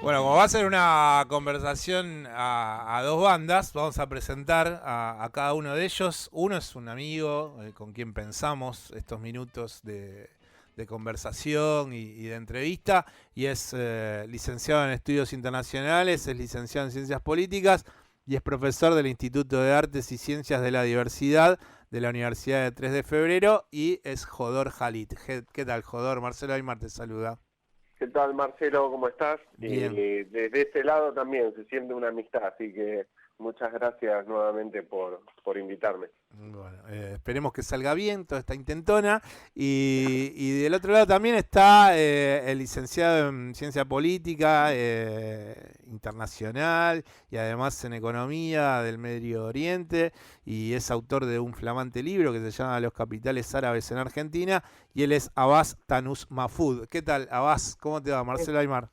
Bueno, como va a ser una conversación a dos bandas, vamos a presentar a cada uno de ellos. Uno es un amigo con quien pensamos estos minutos de conversación y de entrevista, y es licenciado en Estudios Internacionales, es licenciado en Ciencias Políticas y es profesor del Instituto de Artes y Ciencias de la Diversidad de la Universidad de 3 de Febrero y es Jodor Jalit. ¿Qué tal, Jodor? Marcelo Aymar te saluda. ¿Qué tal, Marcelo? ¿Cómo estás? Bien. Desde este lado también se siente una amistad, así que muchas gracias nuevamente por invitarme. Bueno, esperemos que salga bien toda esta intentona. Y del otro lado también está el licenciado en Ciencia Política Internacional y además en Economía del Medio Oriente. Y es autor de un flamante libro que se llama Los capitales árabes en Argentina. Y él es Abbas Tanus Mahfoud. ¿Qué tal, Abbas? ¿Cómo te va, Marcelo Aymar?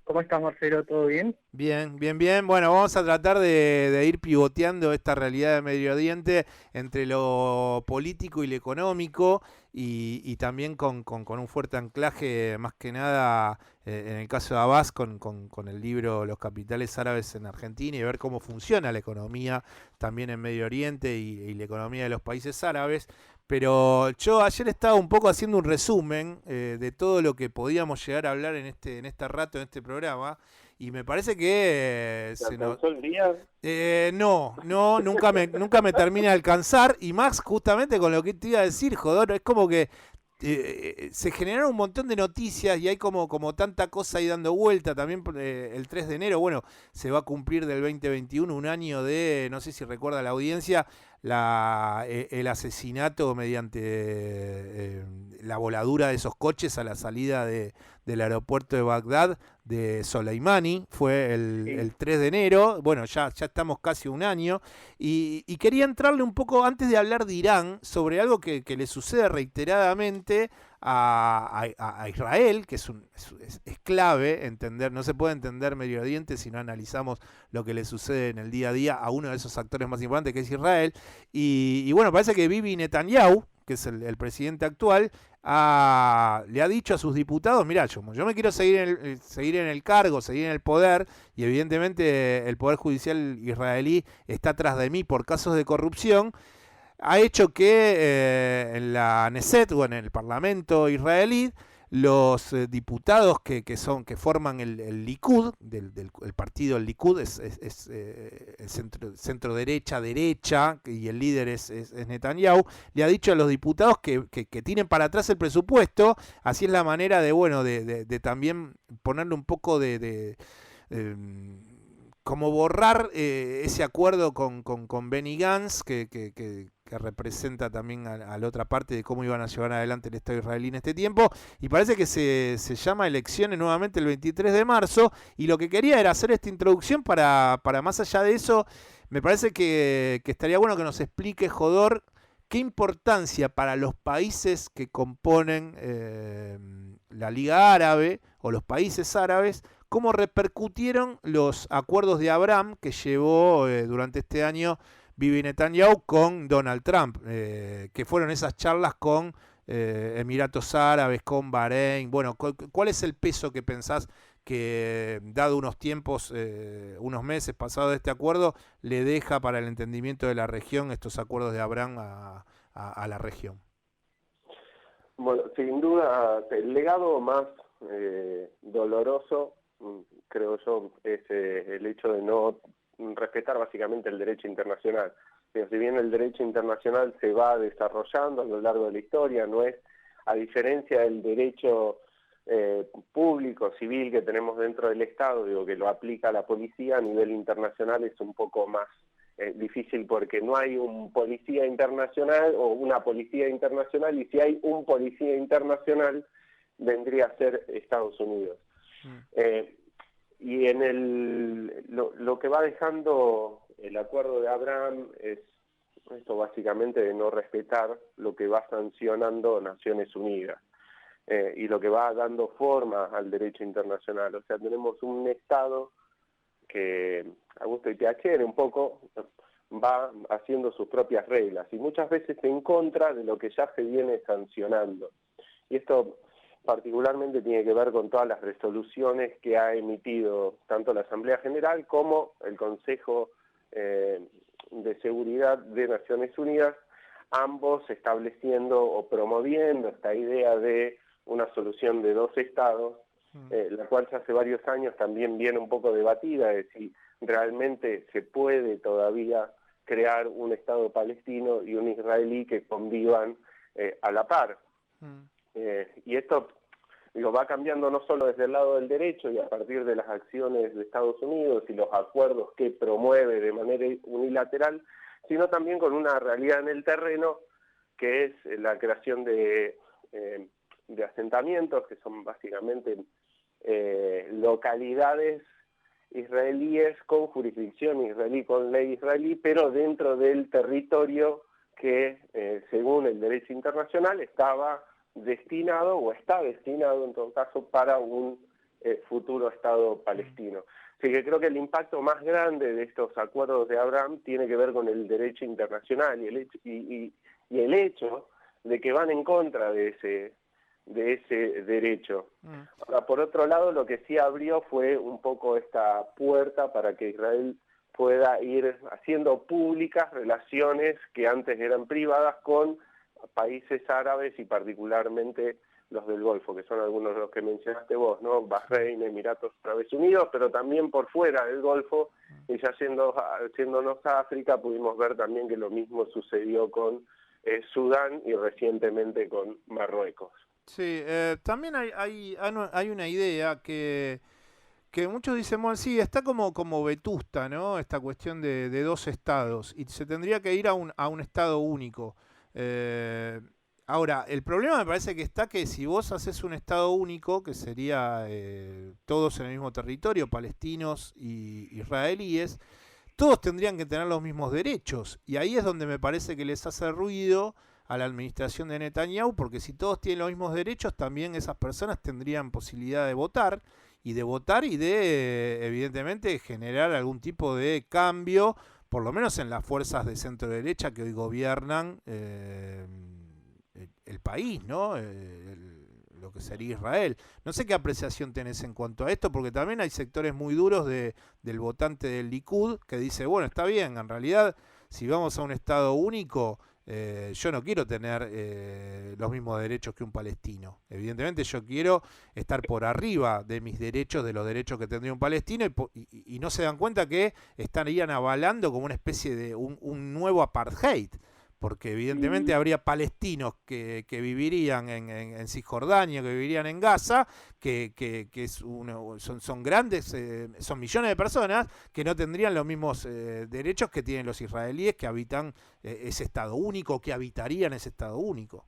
¿Cómo estás, Marcelo? ¿Todo bien? Bien, bien, bien. Bueno, vamos a tratar de ir pivoteando esta realidad de Medio Oriente entre lo político y lo económico y también con un fuerte anclaje, más que nada, en el caso de Abbas, con el libro Los capitales árabes en Argentina y ver cómo funciona la economía también en Medio Oriente y la economía de los países árabes. Pero yo ayer estaba un poco haciendo un resumen de todo lo que podíamos llegar a hablar en este rato, en este programa. Y me parece que ¿Te alcanzó el día? no, nunca me termina de alcanzar. Y más justamente con lo que te iba a decir, Jodor, es como que se generaron un montón de noticias y hay como tanta cosa ahí dando vuelta. También el 3 de enero, bueno, se va a cumplir del 2021 un año de, no sé si recuerda la audiencia, el asesinato mediante la voladura de esos coches a la salida del aeropuerto de Bagdad de Soleimani. Fue el Sí. 3 de enero. Bueno, ya estamos casi un año. Y quería entrarle un poco, antes de hablar de Irán, sobre algo que le sucede reiteradamente a Israel, que es clave entender. No se puede entender Medio Oriente si no analizamos lo que le sucede en el día a día a uno de esos actores más importantes, que es Israel. Y bueno, parece que Bibi Netanyahu, que es el presidente actual, le ha dicho a sus diputados: mirá, yo me quiero seguir en el cargo, seguir en el poder, y evidentemente el Poder Judicial israelí está atrás de mí por casos de corrupción. Ha hecho que en la Knesset o en el Parlamento israelí los diputados que forman el Likud, el partido el Likud es el centro derecha, y el líder es Netanyahu, le ha dicho a los diputados que tiren para atrás el presupuesto. Así es la manera de, bueno, de también ponerle un poco eh, como borrar ese acuerdo con Benny Gantz, que representa también a la otra parte de cómo iban a llevar adelante el Estado israelí en este tiempo. Y parece que se llama elecciones nuevamente el 23 de marzo. Y lo que quería era hacer esta introducción para más allá de eso. Me parece que estaría bueno que nos explique, Jodor, qué importancia para los países que componen la Liga Árabe o los países árabes, cómo repercutieron los acuerdos de Abraham que llevó durante este año Bibi Netanyahu con Donald Trump, que fueron esas charlas con Emiratos Árabes, con Bahrein. Bueno, ¿cuál es el peso que pensás que, dado unos tiempos, unos meses pasados de este acuerdo, le deja para el entendimiento de la región estos acuerdos de Abraham a la región? Bueno, sin duda, el legado más doloroso, creo yo, es el hecho de no respetar básicamente el derecho internacional. Pero si bien el derecho internacional se va desarrollando a lo largo de la historia, no es, a diferencia del derecho público, civil que tenemos dentro del Estado, digo, que lo aplica la policía, a nivel internacional es un poco más difícil, porque no hay un policía internacional o una policía internacional, y si hay un policía internacional vendría a ser Estados Unidos. Y en lo que va dejando el acuerdo de Abraham es esto, básicamente, de no respetar lo que va sancionando Naciones Unidas y lo que va dando forma al derecho internacional. O sea, tenemos un Estado que, a gusto y piacere un poco, va haciendo sus propias reglas y muchas veces en contra de lo que ya se viene sancionando. Y esto particularmente tiene que ver con todas las resoluciones que ha emitido tanto la Asamblea General como el Consejo de Seguridad de Naciones Unidas, ambos estableciendo o promoviendo esta idea de una solución de dos estados, la cual ya hace varios años también viene un poco debatida, de si realmente se puede todavía crear un Estado palestino y un israelí que convivan a la par. Y esto va cambiando no solo desde el lado del derecho y a partir de las acciones de Estados Unidos y los acuerdos que promueve de manera unilateral, sino también con una realidad en el terreno, que es la creación de asentamientos, que son básicamente localidades israelíes con jurisdicción israelí, con ley israelí, pero dentro del territorio que, según el derecho internacional, estaba destinado, o está destinado en todo caso, para un futuro Estado palestino. Así que creo que el impacto más grande de estos acuerdos de Abraham tiene que ver con el derecho internacional y el hecho de que van en contra de ese derecho. Ahora, por otro lado, lo que sí abrió fue un poco esta puerta para que Israel pueda ir haciendo públicas relaciones que antes eran privadas con países árabes y particularmente los del Golfo, que son algunos de los que mencionaste vos, ¿no? Bahrein, Emiratos Árabes Unidos, pero también por fuera del Golfo, y ya yéndonos a África, pudimos ver también que lo mismo sucedió con Sudán y recientemente con Marruecos. Sí, también hay una idea que muchos dicen, bueno, sí, está como vetusta, ¿no? Esta cuestión de dos estados, y se tendría que ir a un estado único. Ahora, el problema me parece que está que si vos haces un estado único, que sería todos en el mismo territorio, palestinos y israelíes, todos tendrían que tener los mismos derechos. Y ahí es donde me parece que les hace ruido a la administración de Netanyahu, porque si todos tienen los mismos derechos, también esas personas tendrían posibilidad de votar y de, evidentemente, generar algún tipo de cambio, por lo menos en las fuerzas de centro derecha que hoy gobiernan el país, ¿no? Lo que sería Israel. No sé qué apreciación tenés en cuanto a esto, porque también hay sectores muy duros del votante del Likud que dice, bueno, está bien, en realidad, si vamos a un Estado único, yo no quiero tener los mismos derechos que un palestino. Evidentemente yo quiero estar por arriba de mis derechos, de los derechos que tendría un palestino, y no se dan cuenta que estarían avalando como una especie de un nuevo apartheid. Porque evidentemente habría palestinos que vivirían en Cisjordania, que vivirían en Gaza, que son grandes, son millones de personas que no tendrían los mismos derechos que tienen los israelíes que habitan ese Estado único, que habitarían ese Estado único.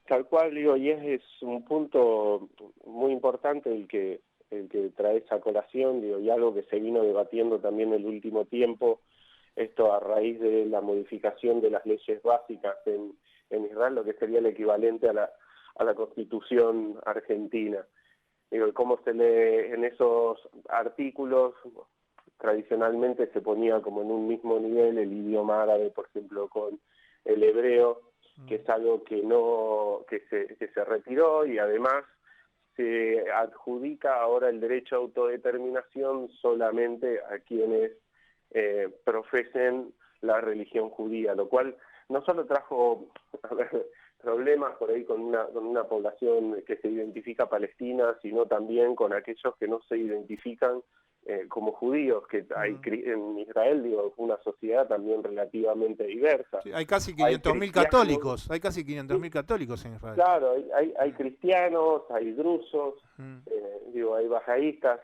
Tal cual, digo, y es un punto muy importante el que trae esa colación, digo, y algo que se vino debatiendo también el último tiempo, esto a raíz de la modificación de las leyes básicas en Israel, lo que sería el equivalente a la Constitución argentina. Digo, cómo se lee en esos artículos, tradicionalmente se ponía como en un mismo nivel el idioma árabe, por ejemplo, con el hebreo, que es algo que se retiró, y además se adjudica ahora el derecho a autodeterminación solamente a quienes profesen la religión judía, lo cual no solo trajo problemas por ahí con una población que se identifica palestina, sino también con aquellos que no se identifican como judíos, que hay en Israel, digo, una sociedad también relativamente diversa. Sí, hay casi 500.000 católicos, hay casi 500.000 católicos en Israel. Claro, hay cristianos, hay drusos, hay bajaístas,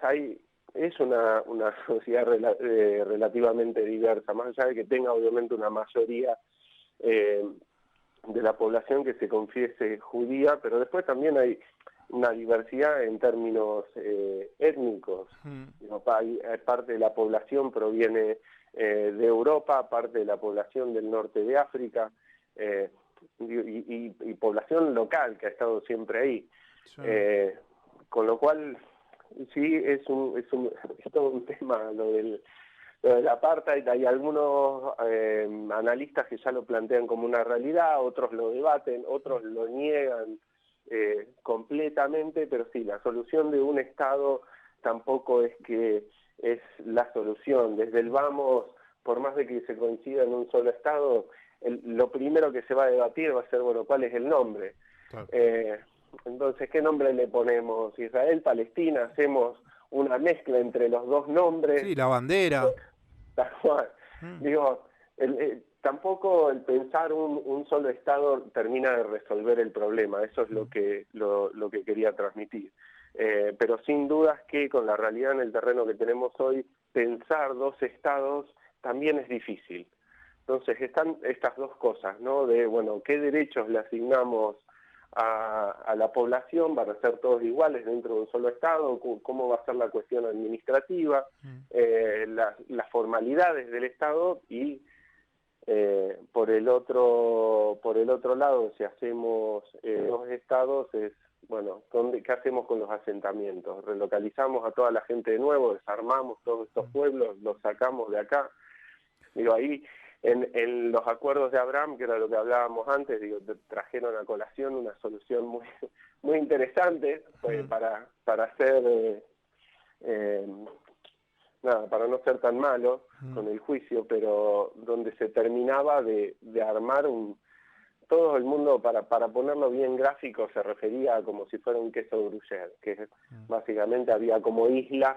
es una sociedad relativamente diversa, más allá de que tenga obviamente una mayoría de la población que se confiese judía, pero después también hay una diversidad en términos étnicos. Parte de la población proviene de Europa, parte de la población del norte de África, y población local que ha estado siempre ahí. Sí. Con lo cual, sí, es todo un tema lo del apartheid. Hay algunos analistas que ya lo plantean como una realidad, otros lo debaten, otros lo niegan completamente, pero sí, la solución de un Estado tampoco es que es la solución. Desde el vamos, por más de que se coincida en un solo Estado, lo primero que se va a debatir va a ser, bueno, ¿cuál es el nombre? Claro. Entonces, ¿qué nombre le ponemos? Israel, Palestina, hacemos una mezcla entre los dos nombres. Sí, la bandera. Tal cual. Digo, tampoco el pensar un solo Estado termina de resolver el problema, eso es lo que quería transmitir. Pero sin dudas que con la realidad en el terreno que tenemos hoy, pensar dos Estados también es difícil. Entonces están estas dos cosas, ¿no? De, bueno, ¿qué derechos le asignamos a la población? ¿Van a ser todos iguales dentro de un solo Estado? ¿Cómo va a ser la cuestión administrativa? Las formalidades del Estado y por el otro lado, si hacemos dos Estados, es, bueno, ¿qué hacemos con los asentamientos? ¿Relocalizamos a toda la gente de nuevo? ¿Desarmamos todos estos pueblos? ¿Los sacamos de acá? Digo, ahí en los acuerdos de Abraham, que era lo que hablábamos antes, digo, trajeron a colación una solución muy muy interesante para hacer nada, para no ser tan malo con el juicio, pero donde se terminaba de armar todo el mundo, para ponerlo bien gráfico, se refería a como si fuera un queso gruyère, que básicamente había como islas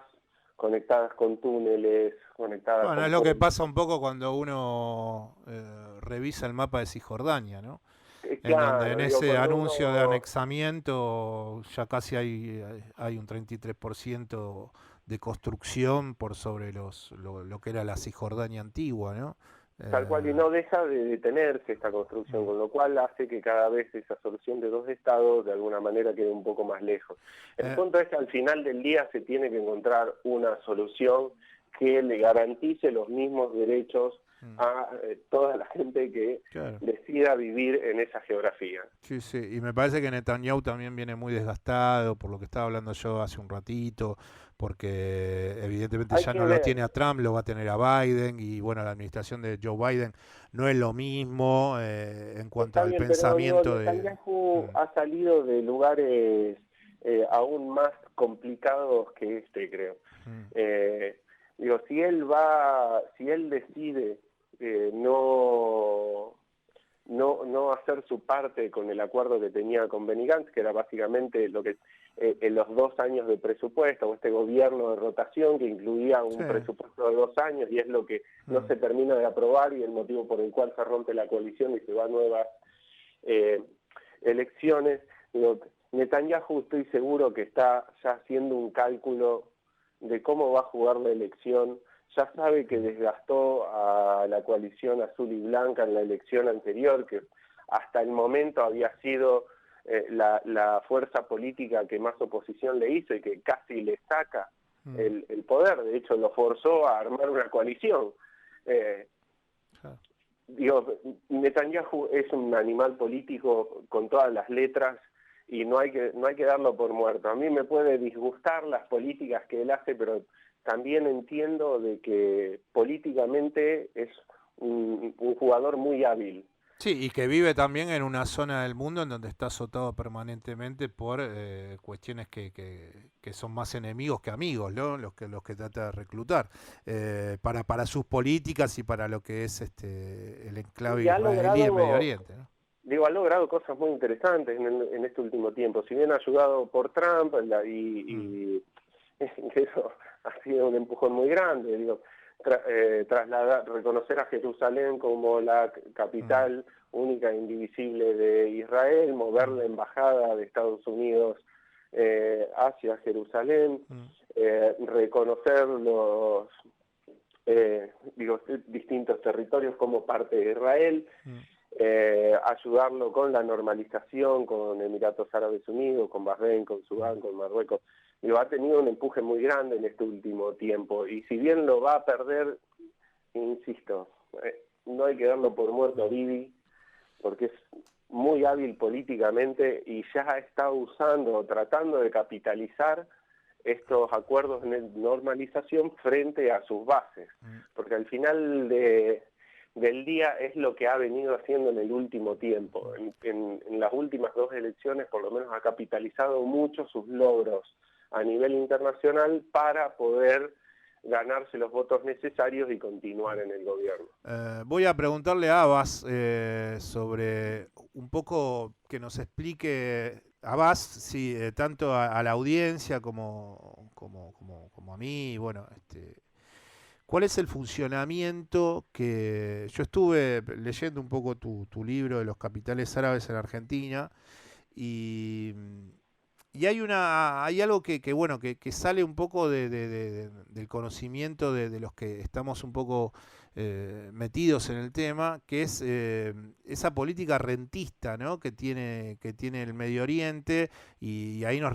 conectadas con túneles, conectadas Bueno, con... es lo que pasa un poco cuando uno revisa el mapa de Cisjordania, ¿no? En donde en Claro, digo, ese cuando anuncio de uno... anexamiento ya casi hay un 33% de construcción por sobre lo que era la Cisjordania antigua, ¿no? Tal cual, y no deja de detenerse esta construcción, con lo cual hace que cada vez esa solución de dos estados de alguna manera quede un poco más lejos. El punto es que al final del día se tiene que encontrar una solución que le garantice los mismos derechos a toda la gente que decida vivir en esa geografía. Sí, sí, y me parece que Netanyahu también viene muy desgastado, por lo que estaba hablando yo hace un ratito, porque evidentemente ya no lo tiene a Trump, lo va a tener a Biden, y bueno, la administración de Joe Biden no es lo mismo en cuanto al pensamiento de... Netanyahu ha salido de lugares aún más complicados que este, creo. Digo, si él decide no hacer su parte con el acuerdo que tenía con Benny Gantz, que era básicamente lo que en los 2 años de presupuesto, o este gobierno de rotación que incluía un presupuesto de 2 años, y es lo que no se termina de aprobar y el motivo por el cual se rompe la coalición y se va a nuevas elecciones. Digo, Netanyahu, estoy seguro que está ya haciendo un cálculo de cómo va a jugar la elección. Ya sabe que desgastó a la coalición azul y blanca en la elección anterior, que hasta el momento había sido la fuerza política que más oposición le hizo y que casi le saca el poder. De hecho, lo forzó a armar una coalición. Digo, Netanyahu es un animal político con todas las letras y no hay que darlo por muerto. A mí me puede disgustar las políticas que él hace, pero también entiendo de que políticamente es un jugador muy hábil. Sí, y que vive también en una zona del mundo en donde está azotado permanentemente por cuestiones que son más enemigos que amigos, ¿no? Los que trata de reclutar para sus políticas y para lo que es el enclave israelí en Medio Oriente, ¿no? Digo, ha logrado cosas muy interesantes en este último tiempo. Si bien ayudado por Trump y eso ha sido un empujón muy grande, digo, reconocer a Jerusalén como la capital única e indivisible de Israel, mover la embajada de Estados Unidos hacia Jerusalén, reconocer los distintos territorios como parte de Israel, ayudarlo con la normalización con Emiratos Árabes Unidos, con Bahrein, con Sudán, con Marruecos. Digo, ha tenido un empuje muy grande en este último tiempo, y si bien lo va a perder, insisto, no hay que darlo por muerto a Bibi, porque es muy hábil políticamente y ya está usando, tratando de capitalizar estos acuerdos de normalización frente a sus bases, porque al final del día es lo que ha venido haciendo en el último tiempo. En las últimas 2 elecciones, por lo menos, ha capitalizado mucho sus logros a nivel internacional para poder ganarse los votos necesarios y continuar en el gobierno. Voy a preguntarle a Abbas sobre un poco que nos explique, Abbas, sí, tanto a la audiencia como a mí, bueno, ¿cuál es el funcionamiento que yo estuve leyendo un poco tu libro de los capitales árabes en Argentina y, y hay algo bueno que sale un poco del conocimiento de los que estamos un poco metidos en el tema, que es esa política rentista, ¿no? que tiene el Medio Oriente, y ahí nos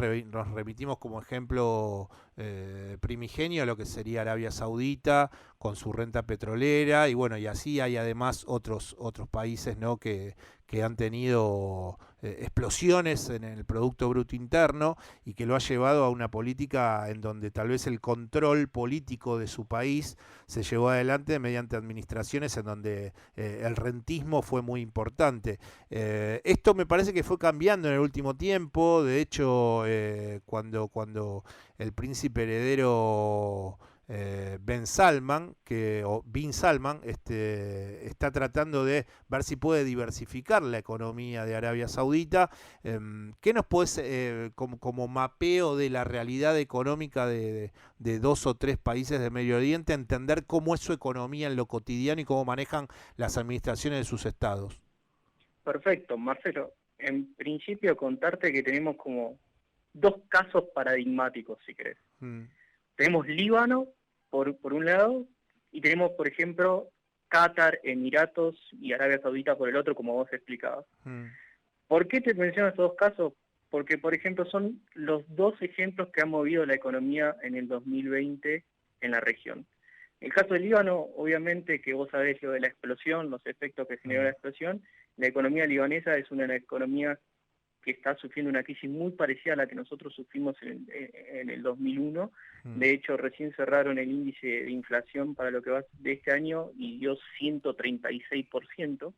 remitimos como ejemplo primigenio a lo que sería Arabia Saudita con su renta petrolera, y bueno, y así hay además otros países, ¿no? que han tenido explosiones en el Producto Bruto Interno, y que lo ha llevado a una política en donde tal vez el control político de su país se llevó adelante mediante administraciones en donde el rentismo fue muy importante. Esto me parece que fue cambiando en el último tiempo. De hecho, cuando el príncipe heredero Bin Salman, está tratando de ver si puede diversificar la economía de Arabia Saudita. ¿Qué nos puedes, como mapeo de la realidad económica de 2 o 3 países del Medio Oriente, entender cómo es su economía en lo cotidiano y cómo manejan las administraciones de sus estados? Perfecto, Marcelo. En principio contarte que tenemos como 2 casos paradigmáticos, si querés. Tenemos Líbano, por un lado, y tenemos, por ejemplo, Qatar, Emiratos y Arabia Saudita por el otro, como vos explicabas. ¿Por qué te menciono estos 2 casos? Porque, por ejemplo, son los 2 ejemplos que han movido la economía en el 2020 en la región. El caso del Líbano, obviamente, que vos sabés lo de la explosión, los efectos que generó la explosión. La economía libanesa es una economía que está sufriendo una crisis muy parecida a la que nosotros sufrimos en el 2001. De hecho, recién cerraron el índice de inflación para lo que va de este año y dio 136%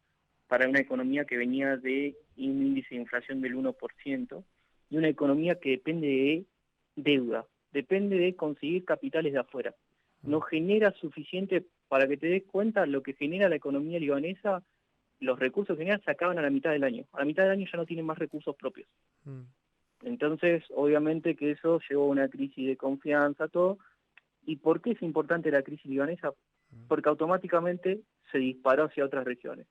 para una economía que venía de un índice de inflación del 1%, y una economía que depende de deuda, depende de conseguir capitales de afuera. No genera suficiente, para que te des cuenta, lo que genera la economía libanesa. Los recursos que generan se acaban a la mitad del año. A la mitad del año ya no tienen más recursos propios. Entonces, obviamente que eso llevó a una crisis de confianza, todo. ¿Y por qué es importante la crisis libanesa? Porque automáticamente se disparó hacia otras regiones.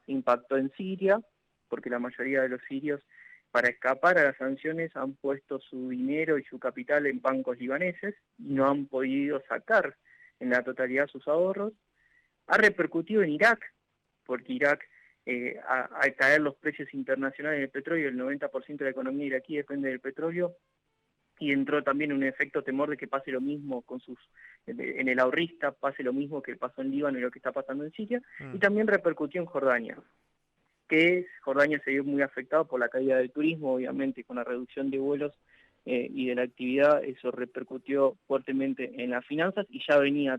Impactó en Siria, porque la mayoría de los sirios, para escapar a las sanciones, han puesto su dinero y su capital en bancos libaneses y no han podido sacar en la totalidad sus ahorros. Ha repercutido en Irak, porque Irak, al caer los precios internacionales del petróleo, el 90% de la economía iraquí depende del petróleo, y entró también un efecto temor de que pase lo mismo en el ahorrista, pase lo mismo que pasó en Líbano y lo que está pasando en Siria, y también repercutió en Jordania, Jordania se vio muy afectado por la caída del turismo, obviamente, con la reducción de vuelos y de la actividad. Eso repercutió fuertemente en las finanzas y ya venía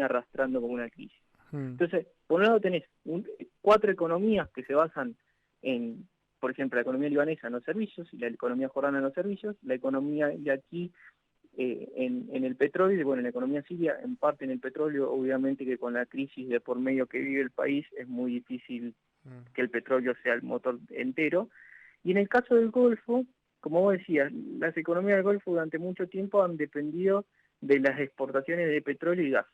arrastrando como una crisis. Entonces, por un lado tenés 4 economías que se basan en, por ejemplo, la economía libanesa en los servicios y la economía jordana en los servicios, la economía de aquí en el petróleo, y bueno, la economía siria en parte en el petróleo. Obviamente que con la crisis de por medio que vive el país es muy difícil que el petróleo sea el motor entero. Y en el caso del Golfo, como vos decías, las economías del Golfo durante mucho tiempo han dependido de las exportaciones de petróleo y gas.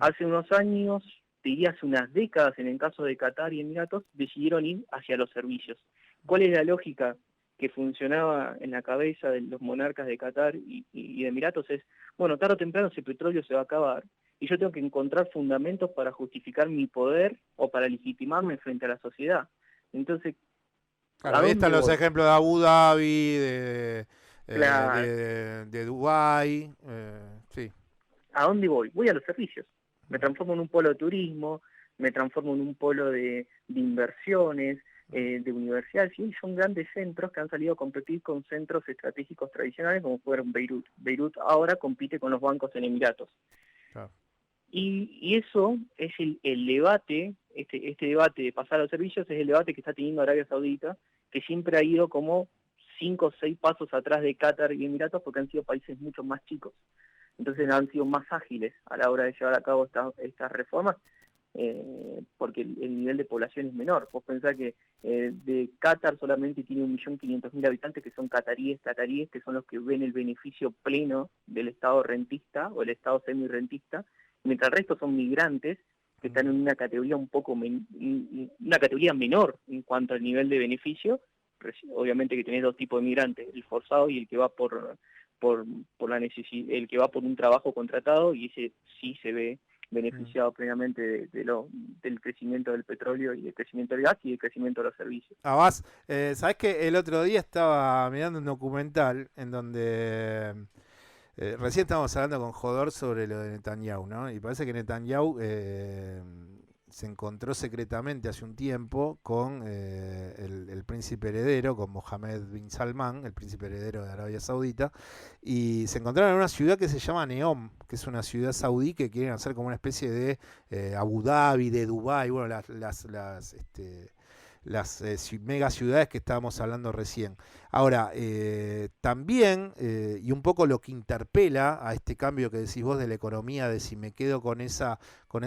Hace unos años, diría hace unas décadas, en el caso de Qatar y Emiratos, decidieron ir hacia los servicios. ¿Cuál es la lógica que funcionaba en la cabeza de los monarcas de Qatar y de Emiratos? Es, bueno, tarde o temprano ese petróleo se va a acabar y yo tengo que encontrar fundamentos para justificar mi poder o para legitimarme frente a la sociedad. Entonces, claro, ahí están los ejemplos de Abu Dhabi, claro, de Dubái, sí. ¿A dónde voy? Voy a los servicios. Me transformo en un polo de turismo, me transformo en un polo de inversiones, de universidades, y son grandes centros que han salido a competir con centros estratégicos tradicionales como fueron Beirut. Beirut ahora compite con los bancos en Emiratos. Claro. Y eso es el debate, este debate de pasar a los servicios es el debate que está teniendo Arabia Saudita, que siempre ha ido como 5 o 6 pasos atrás de Qatar y Emiratos porque han sido países mucho más chicos. Entonces han sido más ágiles a la hora de llevar a cabo estas reformas, porque el nivel de población es menor. Vos pensás que de Qatar solamente tiene 1.500.000 habitantes que son cataríes, que son los que ven el beneficio pleno del Estado rentista o el Estado semi-rentista, mientras el resto son migrantes que están en una categoría una categoría menor en cuanto al nivel de beneficio. Obviamente que tenés dos tipos de migrantes, el forzado y el que va por la necesidad, el que va por un trabajo contratado, y ese sí se ve beneficiado plenamente del crecimiento del petróleo y del crecimiento del gas y del crecimiento de los servicios. Abbas, ¿sabés que el otro día estaba mirando un documental en donde recién estábamos hablando con Jodor sobre lo de Netanyahu, ¿no? Y parece que Netanyahu se encontró secretamente hace un tiempo con el príncipe heredero, con Mohammed bin Salman, el príncipe heredero de Arabia Saudita, y se encontraron en una ciudad que se llama Neom, que es una ciudad saudí que quieren hacer como una especie de Abu Dhabi, de Dubái, bueno, las mega ciudades que estábamos hablando recién. Ahora, también, y un poco lo que interpela a este cambio que decís vos de la economía, de si me quedo con esa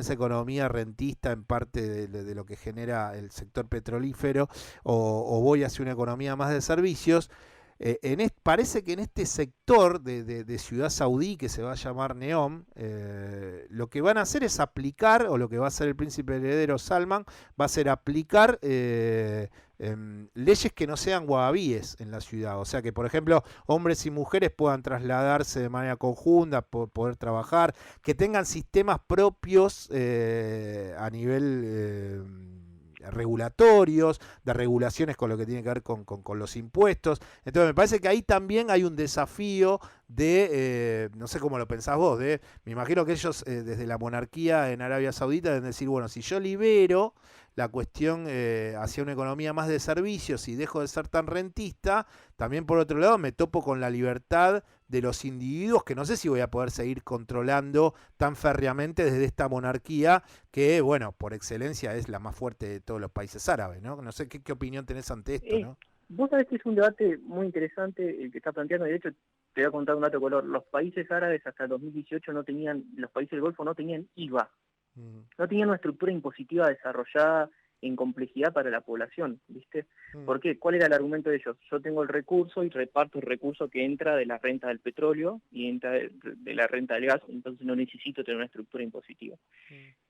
economía rentista en parte de lo que genera el sector petrolífero, o voy hacia una economía más de servicios. Parece que en este sector de Ciudad Saudí, que se va a llamar Neom, lo que van a hacer es aplicar, o lo que va a hacer el príncipe heredero Salman, va a ser aplicar leyes que no sean wahabíes en la ciudad. O sea que, por ejemplo, hombres y mujeres puedan trasladarse de manera conjunta, poder trabajar, que tengan sistemas propios a nivel regulatorios, de regulaciones con lo que tiene que ver con los impuestos. Entonces me parece que ahí también hay un desafío de, no sé cómo lo pensás vos, me imagino que ellos desde la monarquía en Arabia Saudita deben decir, bueno, si yo libero la cuestión hacia una economía más de servicios y dejo de ser tan rentista, también por otro lado me topo con la libertad de los individuos que no sé si voy a poder seguir controlando tan férreamente desde esta monarquía que, bueno, por excelencia es la más fuerte de todos los países árabes, ¿no? No sé qué opinión tenés ante esto, ¿no? Vos sabés que es un debate muy interesante el que está planteando. De hecho, te voy a contar un dato de color. Los países árabes hasta el 2018 los países del Golfo no tenían IVA. No tenían una estructura impositiva desarrollada en complejidad para la población, ¿viste? ¿Por qué? ¿Cuál era el argumento de ellos? Yo tengo el recurso y reparto el recurso que entra de la renta del petróleo y entra de la renta del gas, entonces no necesito tener una estructura impositiva.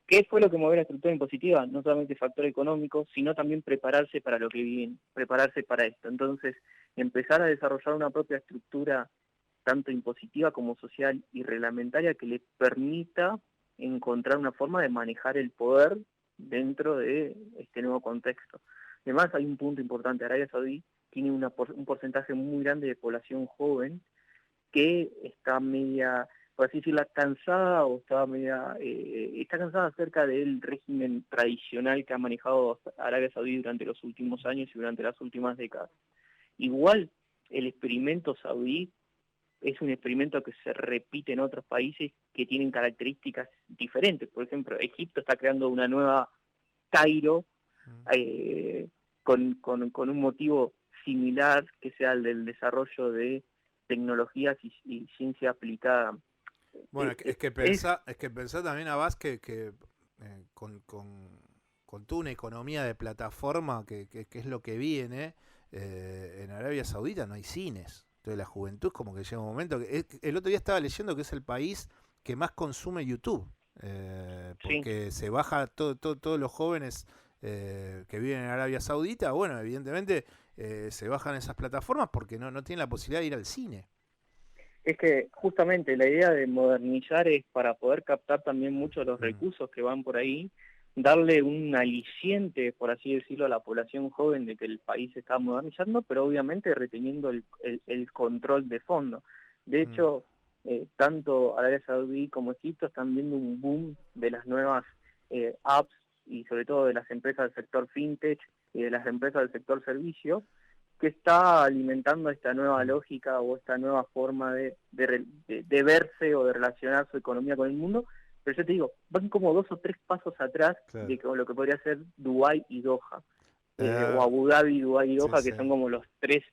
¿Qué fue lo que movió la estructura impositiva? No solamente factor económico, sino también prepararse para lo que viene, prepararse para esto. Entonces, empezar a desarrollar una propia estructura, tanto impositiva como social y reglamentaria, que le permita encontrar una forma de manejar el poder dentro de este nuevo contexto. Además, hay un punto importante. Arabia Saudí tiene un porcentaje muy grande de población joven que está media, por así decirlo, cansada, o está cansada acerca del régimen tradicional que ha manejado Arabia Saudí durante los últimos años y durante las últimas décadas. Igual, el experimento saudí es un experimento que se repite en otros países que tienen características diferentes. Por ejemplo, Egipto está creando una nueva Cairo con un motivo similar, que sea el del desarrollo de tecnologías y ciencia aplicada. Bueno, es que pensá también, Abbas, que con toda una economía de plataforma, que es lo que viene, en Arabia Saudita no hay cines. Entonces la juventud como que llega un momento que el otro día estaba leyendo que es el país que más consume YouTube, porque sí, se baja todos los jóvenes que viven en Arabia Saudita, bueno, evidentemente se bajan esas plataformas porque no tienen la posibilidad de ir al cine. Es que justamente la idea de modernizar es para poder captar también muchos de los recursos que van por ahí, darle un aliciente, por así decirlo, a la población joven de que el país se está modernizando, pero obviamente reteniendo el control de fondo. De hecho, tanto Arabia Saudí como Egipto están viendo un boom de las nuevas apps y sobre todo de las empresas del sector fintech y de las empresas del sector servicio, que está alimentando esta nueva lógica o esta nueva forma de verse o de relacionar su economía con el mundo, pero yo te digo, van como 2 o 3 pasos atrás Claro. de lo que podría ser Dubái y Doha, o Abu Dhabi, Dubái y Doha, sí, que son como los 3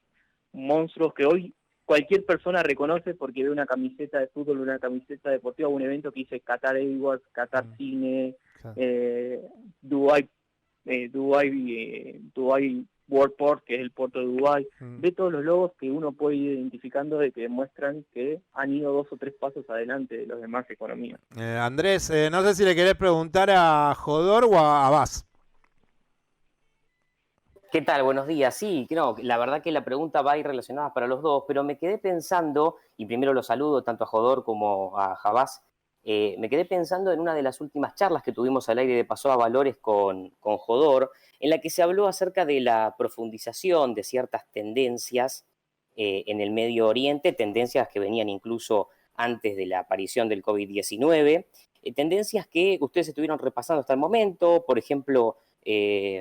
monstruos que hoy cualquier persona reconoce porque ve una camiseta de fútbol, una camiseta deportiva, un evento que dice Qatar Airways, Qatar Cine, claro. Dubái, Dubái Worldport, que es el puerto de Dubái. Ve todos los logos que uno puede ir identificando de que demuestran que han ido 2 o 3 pasos adelante de las demás economías. Andrés, no sé si le querés preguntar a Jodor o a Abbas. ¿Qué tal? Buenos días. Sí, no, la verdad que la pregunta va a ir relacionada para los dos, pero me quedé pensando, y primero los saludo tanto a Jodor como a Jabás, me quedé pensando en una de las últimas charlas que tuvimos al aire de Paso a Valores con Jodor, en la que se habló acerca de la profundización de ciertas tendencias en el Medio Oriente, tendencias que venían incluso antes de la aparición del COVID-19, tendencias que ustedes estuvieron repasando hasta el momento, por ejemplo,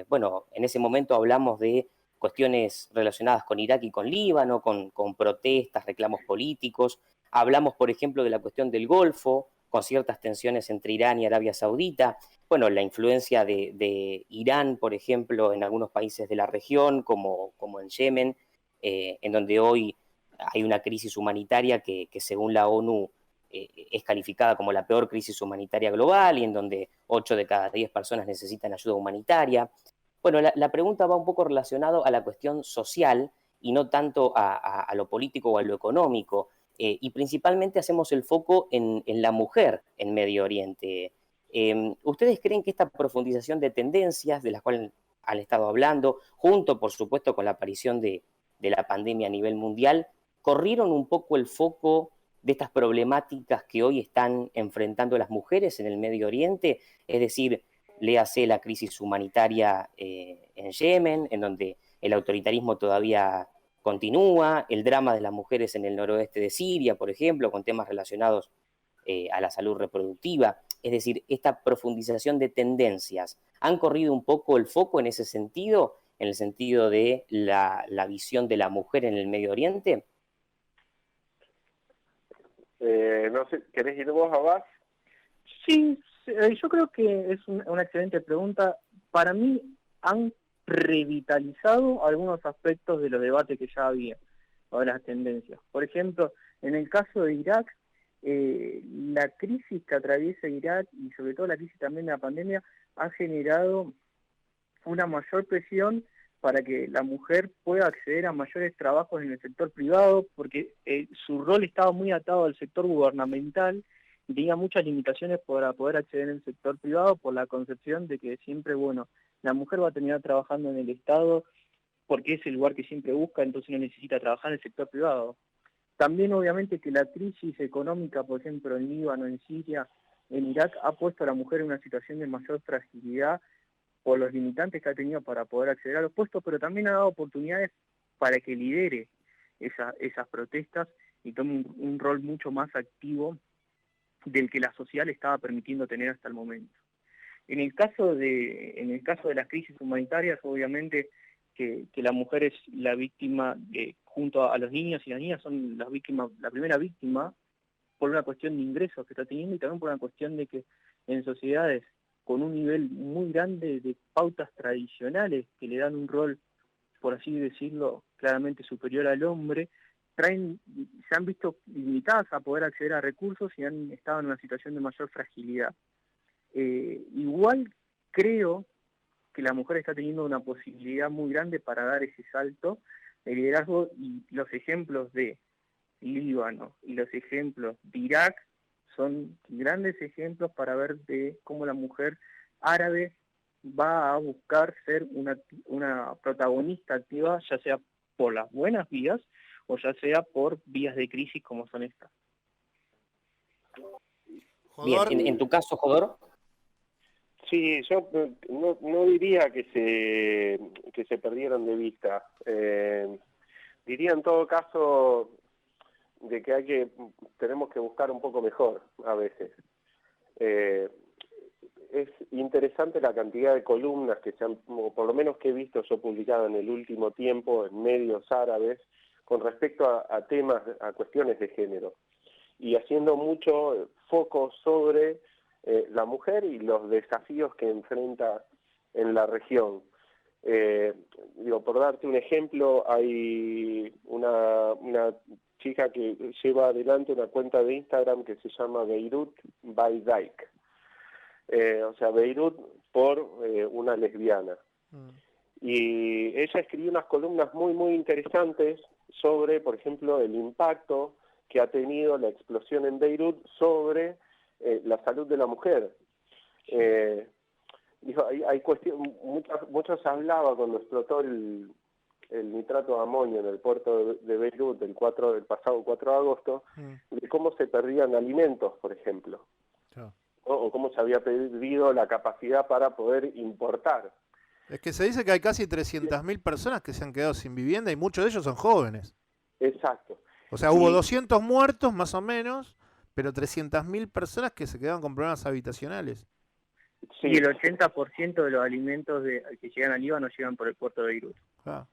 bueno, en ese momento hablamos de cuestiones relacionadas con Irak y con Líbano, con protestas, reclamos políticos. Hablamos, por ejemplo, de la cuestión del Golfo, con ciertas tensiones entre Irán y Arabia Saudita. Bueno, la influencia de Irán, por ejemplo, en algunos países de la región, como en Yemen, en donde hoy hay una crisis humanitaria que según la ONU es calificada como la peor crisis humanitaria global y en donde 8 de cada 10 personas necesitan ayuda humanitaria. Bueno, la pregunta va un poco relacionado a la cuestión social y no tanto a lo político o a lo económico. Y principalmente hacemos el foco en la mujer en Medio Oriente. ¿Ustedes creen que esta profundización de tendencias de las cuales han estado hablando, junto por supuesto con la aparición de la pandemia a nivel mundial, corrieron un poco el foco de estas problemáticas que hoy están enfrentando las mujeres en el Medio Oriente? Es decir, léase la crisis humanitaria en Yemen, en donde el autoritarismo todavía continúa, el drama de las mujeres en el noroeste de Siria, por ejemplo, con temas relacionados a la salud reproductiva. Es decir, esta profundización de tendencias, ¿han corrido un poco el foco en ese sentido, en el sentido de la visión de la mujer en el Medio Oriente? No sé, ¿querés ir vos, Abbas? Sí, yo creo que es una excelente pregunta. Para mí han revitalizado algunos aspectos de los debates que ya había, o de las tendencias. Por ejemplo, en el caso de Irak, la crisis que atraviesa Irak y sobre todo la crisis también de la pandemia ha generado una mayor presión para que la mujer pueda acceder a mayores trabajos en el sector privado, porque su rol estaba muy atado al sector gubernamental y tenía muchas limitaciones para poder acceder en el sector privado por la concepción de que siempre, bueno, la mujer va a terminar trabajando en el Estado porque es el lugar que siempre busca, entonces no necesita trabajar en el sector privado. También obviamente que la crisis económica, por ejemplo, en Líbano, en Siria, en Irak, ha puesto a la mujer en una situación de mayor fragilidad por los limitantes que ha tenido para poder acceder a los puestos, pero también ha dado oportunidades para que lidere esas protestas y tome un rol mucho más activo del que la sociedad le estaba permitiendo tener hasta el momento. En el caso de las crisis humanitarias, obviamente que la mujer es la víctima, junto a los niños y las niñas son las víctimas, la primera víctima, por una cuestión de ingresos que está teniendo y también por una cuestión de que en sociedades con un nivel muy grande de pautas tradicionales que le dan un rol, por así decirlo, claramente superior al hombre, se han visto limitadas a poder acceder a recursos y han estado en una situación de mayor fragilidad. Igual creo que la mujer está teniendo una posibilidad muy grande para dar ese salto de liderazgo, y los ejemplos de Líbano y los ejemplos de Irak son grandes ejemplos para ver de cómo la mujer árabe va a buscar ser una protagonista activa, ya sea por las buenas vías o ya sea por vías de crisis como son estas. Bien, en tu caso, Jodor. Sí, yo no diría que se perdieron de vista. Diría en todo caso de que tenemos que buscar un poco mejor a veces. Es interesante la cantidad de columnas que o por lo menos que he visto yo publicado en el último tiempo en medios árabes con respecto a temas, a cuestiones de género, y haciendo mucho foco sobre la mujer y los desafíos que enfrenta en la región. Por darte un ejemplo, hay una chica que lleva adelante una cuenta de Instagram que se llama Beirut by Dyke. Beirut por una lesbiana. Y ella escribió unas columnas muy, muy interesantes sobre, por ejemplo, el impacto que ha tenido la explosión en Beirut sobre la salud de la mujer. Hay muchos hablaba cuando explotó el nitrato de amonio en el puerto de Beirut del pasado 4 de agosto, de cómo se perdían alimentos, por ejemplo, ¿no? O cómo se había perdido la capacidad para poder importar. Es que se dice que hay casi 300.000 personas que se han quedado sin vivienda y muchos de ellos son jóvenes. Exacto. O sea, hubo 200 muertos más o menos, pero 300.000 personas que se quedaron con problemas habitacionales. Sí. Y el 80% de los alimentos que llegan al Líbano llegan por el puerto de Beirut. Ah.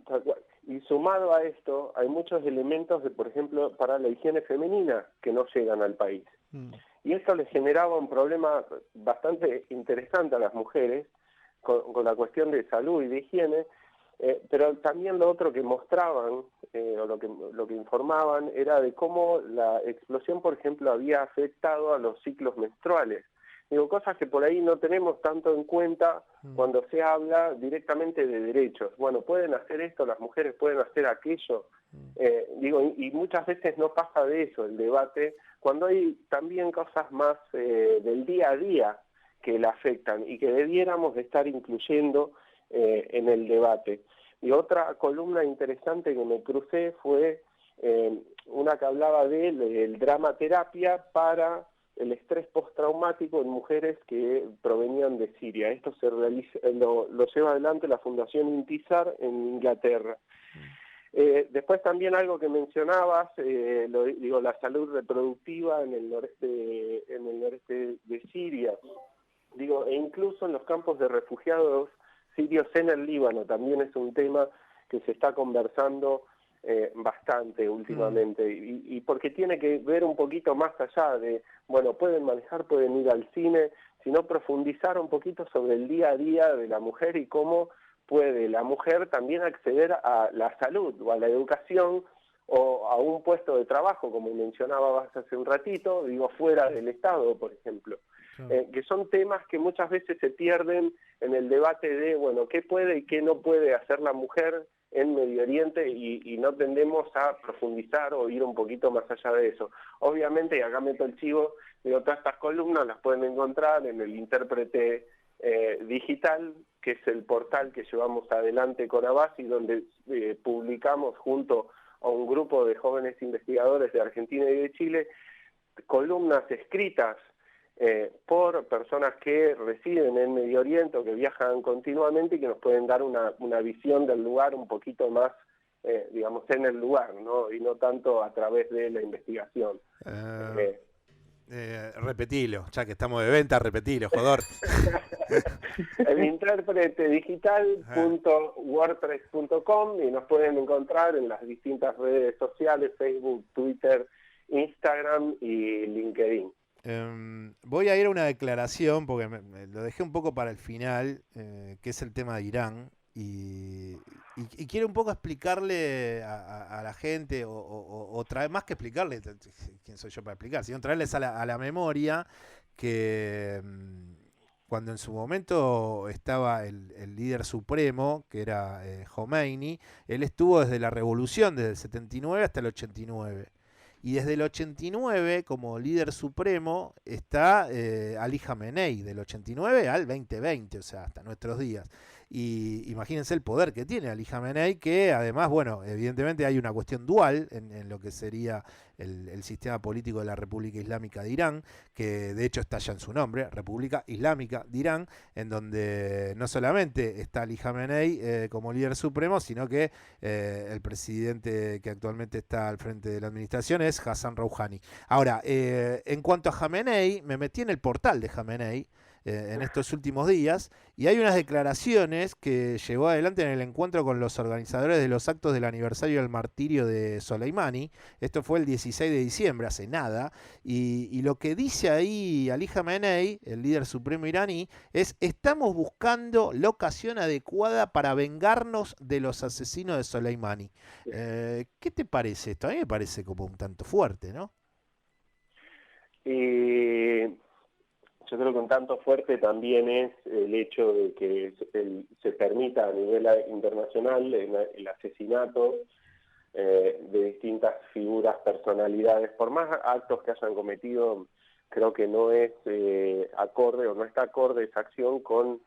Y sumado a esto, hay muchos elementos, por ejemplo, para la higiene femenina que no llegan al país. Y esto les generaba un problema bastante interesante a las mujeres con la cuestión de salud y de higiene, pero también lo otro que mostraban, o lo que informaban, era de cómo la explosión, por ejemplo, había afectado a los ciclos menstruales. Cosas que por ahí no tenemos tanto en cuenta cuando se habla directamente de derechos. Bueno, pueden hacer esto, las mujeres pueden hacer aquello. Y muchas veces no pasa de eso el debate, cuando hay también cosas más del día a día que la afectan y que debiéramos de estar incluyendo en el debate. Y otra columna interesante que me crucé fue una que hablaba del dramaterapia para el estrés postraumático en mujeres que provenían de Siria. Esto lo lleva adelante la Fundación Intizar en Inglaterra. Después también algo que mencionabas, la salud reproductiva en el noreste de Siria. E incluso en los campos de refugiados sirios en el Líbano también es un tema que se está conversando bastante últimamente, y porque tiene que ver un poquito más allá de, pueden manejar, pueden ir al cine, sino profundizar un poquito sobre el día a día de la mujer y cómo puede la mujer también acceder a la salud o a la educación o a un puesto de trabajo, como mencionabas hace un ratito, fuera del Estado, por ejemplo. Que son temas que muchas veces se pierden en el debate de, qué puede y qué no puede hacer la mujer en Medio Oriente, y no tendemos a profundizar o ir un poquito más allá de eso. Obviamente, y acá meto el chivo, todas estas columnas las pueden encontrar en el Intérprete Digital, que es el portal que llevamos adelante con Abbas y donde publicamos junto a un grupo de jóvenes investigadores de Argentina y de Chile columnas escritas por personas que residen en Medio Oriente o que viajan continuamente y que nos pueden dar una visión del lugar un poquito más, en el lugar, ¿no? Y no tanto a través de la investigación. Repetilo, ya que estamos de venta, repetilo, Jodor. El intérprete digital.wordpress.com, y nos pueden encontrar en las distintas redes sociales, Facebook, Twitter, Instagram y LinkedIn. Voy a ir a una declaración, porque lo dejé un poco para el final, que es el tema de Irán, y quiero un poco explicarle a la gente, o traer, más que explicarle, quién soy yo para explicar, sino traerles a la memoria que cuando en su momento estaba el líder supremo, que era Khomeini, él estuvo desde la revolución, desde el 79 hasta el 89. Y desde el 89, como líder supremo, está Ali Khamenei, del 89 al 2020, o sea, hasta nuestros días. Y imagínense el poder que tiene Ali Khamenei, que además, evidentemente hay una cuestión dual en lo que sería el sistema político de la República Islámica de Irán, que de hecho está ya en su nombre, República Islámica de Irán, en donde no solamente está Ali Khamenei como líder supremo, sino que el presidente que actualmente está al frente de la administración es Hassan Rouhani. Ahora, en cuanto a Khamenei, me metí en el portal de Khamenei, en estos últimos días, y hay unas declaraciones que llevó adelante en el encuentro con los organizadores de los actos del aniversario del martirio de Soleimani. Esto fue el 16 de diciembre, hace nada, y lo que dice ahí Ali Khamenei, el líder supremo iraní, es: estamos buscando la ocasión adecuada para vengarnos de los asesinos de Soleimani. ¿Qué te parece esto? A mí me parece como un tanto fuerte, ¿no? Yo creo que un tanto fuerte también es el hecho de que se permita a nivel internacional el asesinato de distintas figuras, personalidades, por más actos que hayan cometido. Creo que no es acorde o no está acorde esa acción con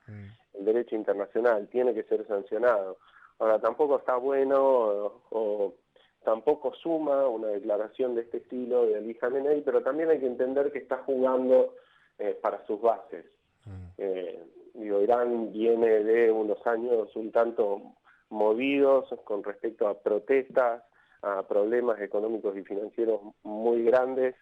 el derecho internacional, tiene que ser sancionado. Ahora, tampoco está bueno o tampoco suma una declaración de este estilo de Ali Khamenei, pero también hay que entender que está jugando para sus bases. Irán viene de unos años un tanto movidos con respecto a protestas, a problemas económicos y financieros muy grandes,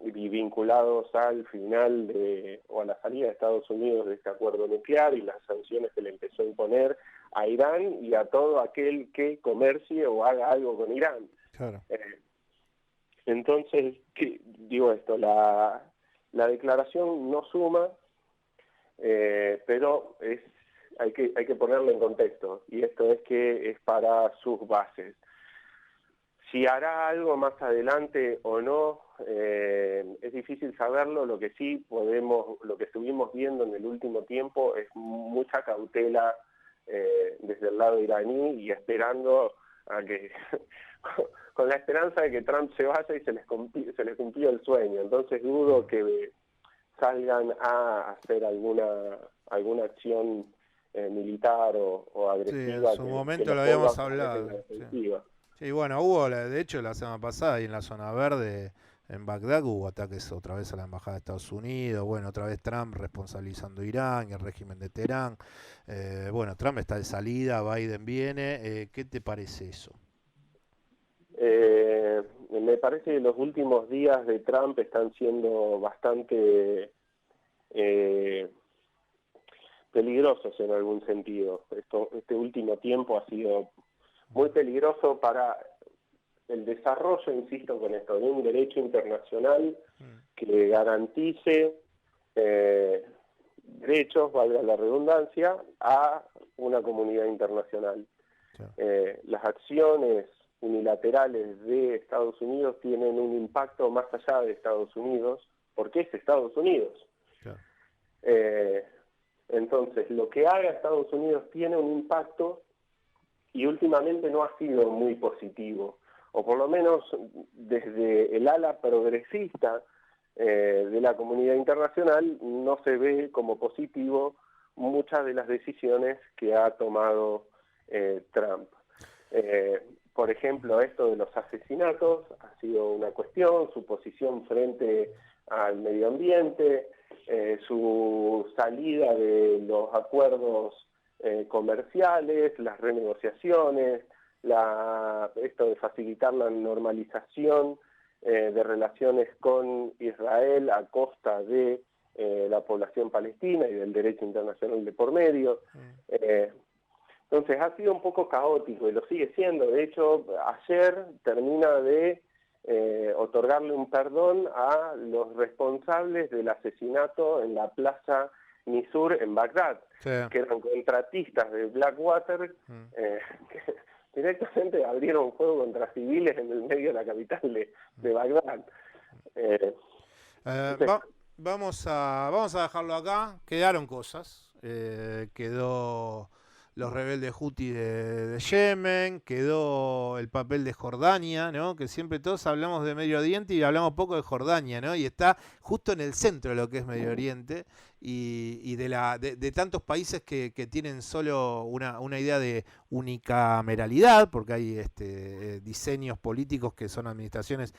y vinculados al final o a la salida de Estados Unidos de este acuerdo nuclear y las sanciones que le empezó a imponer a Irán y a todo aquel que comercie o haga algo con Irán. Claro. Entonces, digo esto, la declaración no suma, pero hay que ponerlo en contexto, y esto es que es para sus bases. Si hará algo más adelante o no, es difícil saberlo. Lo que sí lo que estuvimos viendo en el último tiempo es mucha cautela desde el lado iraní, y esperando a que con la esperanza de que Trump se vaya y se les cumplió el sueño. Entonces dudo que salgan a hacer alguna acción militar o agresiva. Sí, en su momento lo habíamos hablado. Sí, bueno, hubo, de hecho, la semana pasada y en la zona verde, en Bagdad, hubo ataques otra vez a la embajada de Estados Unidos. Bueno, otra vez Trump responsabilizando a Irán y el régimen de Teherán. Bueno, Trump está de salida, Biden viene. ¿Qué te parece eso? Me parece que los últimos días de Trump están siendo bastante peligrosos en algún sentido. Este último tiempo ha sido muy peligroso para el desarrollo, insisto con esto, de un derecho internacional que garantice derechos, valga la redundancia, a una comunidad internacional. Las acciones unilaterales de Estados Unidos tienen un impacto más allá de Estados Unidos, porque es Estados Unidos. Claro. Entonces, lo que haga Estados Unidos tiene un impacto, y últimamente no ha sido muy positivo, o por lo menos desde el ala progresista de la comunidad internacional no se ve como positivo muchas de las decisiones que ha tomado Trump. Por ejemplo, esto de los asesinatos ha sido una cuestión, su posición frente al medio ambiente, su salida de los acuerdos comerciales, las renegociaciones, esto de facilitar la normalización de relaciones con Israel a costa de la población palestina y del derecho internacional de por medio. Entonces ha sido un poco caótico y lo sigue siendo. De hecho, ayer termina de otorgarle un perdón a los responsables del asesinato en la Plaza Nisur en Bagdad, que eran contratistas de Blackwater, que directamente abrieron fuego contra civiles en el medio de la capital de Bagdad. Vamos a dejarlo acá. Quedaron cosas. Quedó los rebeldes Houthi de Yemen, quedó el papel de Jordania, ¿no? Que siempre todos hablamos de Medio Oriente y hablamos poco de Jordania, ¿no? Y está justo en el centro de lo que es Medio Oriente y de tantos países que tienen solo una idea de unicameralidad, porque hay diseños políticos que son administraciones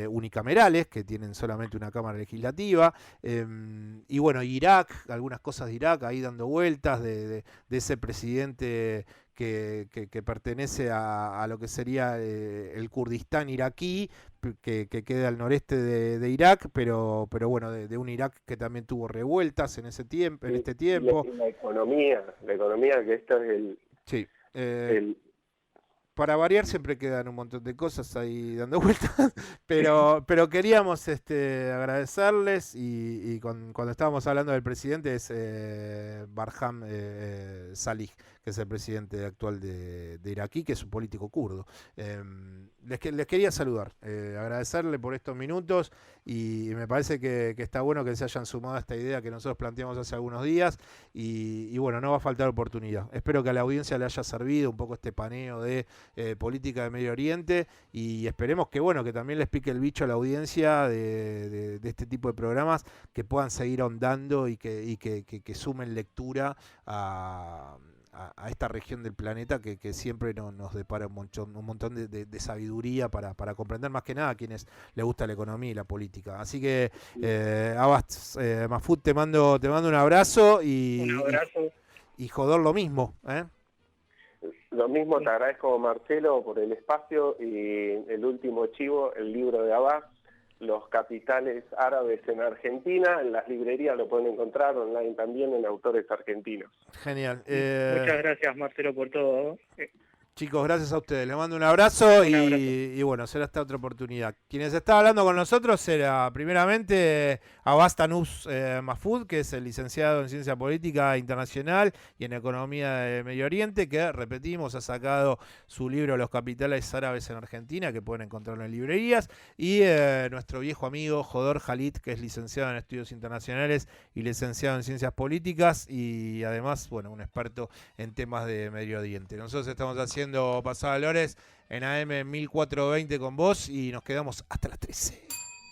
unicamerales, que tienen solamente una cámara legislativa, y bueno, Irak, algunas cosas de Irak ahí dando vueltas, de ese presidente que pertenece a lo que sería el Kurdistán iraquí, que queda al noreste de Irak, pero bueno, de un Irak que también tuvo revueltas en ese tiempo, en este tiempo. Y la economía, que esto es Sí. el Para variar siempre quedan un montón de cosas ahí dando vueltas, pero queríamos agradecerles y cuando estábamos hablando del presidente es Barham Salih, que es el presidente actual de Iraquí, que es un político kurdo. Les quería saludar, agradecerle por estos minutos y me parece que está bueno que se hayan sumado a esta idea que nosotros planteamos hace algunos días y bueno, no va a faltar oportunidad. Espero que a la audiencia le haya servido un poco este paneo de política de Medio Oriente y esperemos que bueno que también les pique el bicho a la audiencia de este tipo de programas, que puedan seguir ahondando y que sumen lectura a esta región del planeta que siempre nos depara un montón de sabiduría para comprender más que nada a quienes les gusta la economía y la política. Así que Abbas, Mahfoud, te mando un abrazo y Jodor lo mismo, ¿eh? Lo mismo, te agradezco, Marcelo, por el espacio y el último chivo, el libro de Abbas, Los capitales árabes en Argentina. En las librerías lo pueden encontrar online también en autores argentinos. Genial. Muchas gracias, Marcelo, por todo. Chicos, gracias a ustedes. Les mando un abrazo y bueno, será esta otra oportunidad. Quienes está hablando con nosotros era primeramente Abbas Tanous Mahfoud, que es el licenciado en Ciencia Política Internacional y en Economía de Medio Oriente, que repetimos, ha sacado su libro Los capitales árabes en Argentina, que pueden encontrarlo en librerías, y nuestro viejo amigo Jodor Khalid, que es licenciado en Estudios Internacionales y licenciado en Ciencias Políticas y además, bueno, un experto en temas de Medio Oriente. Nosotros estamos haciendo Pasada Lores en AM 1420 con vos y nos quedamos hasta las 13.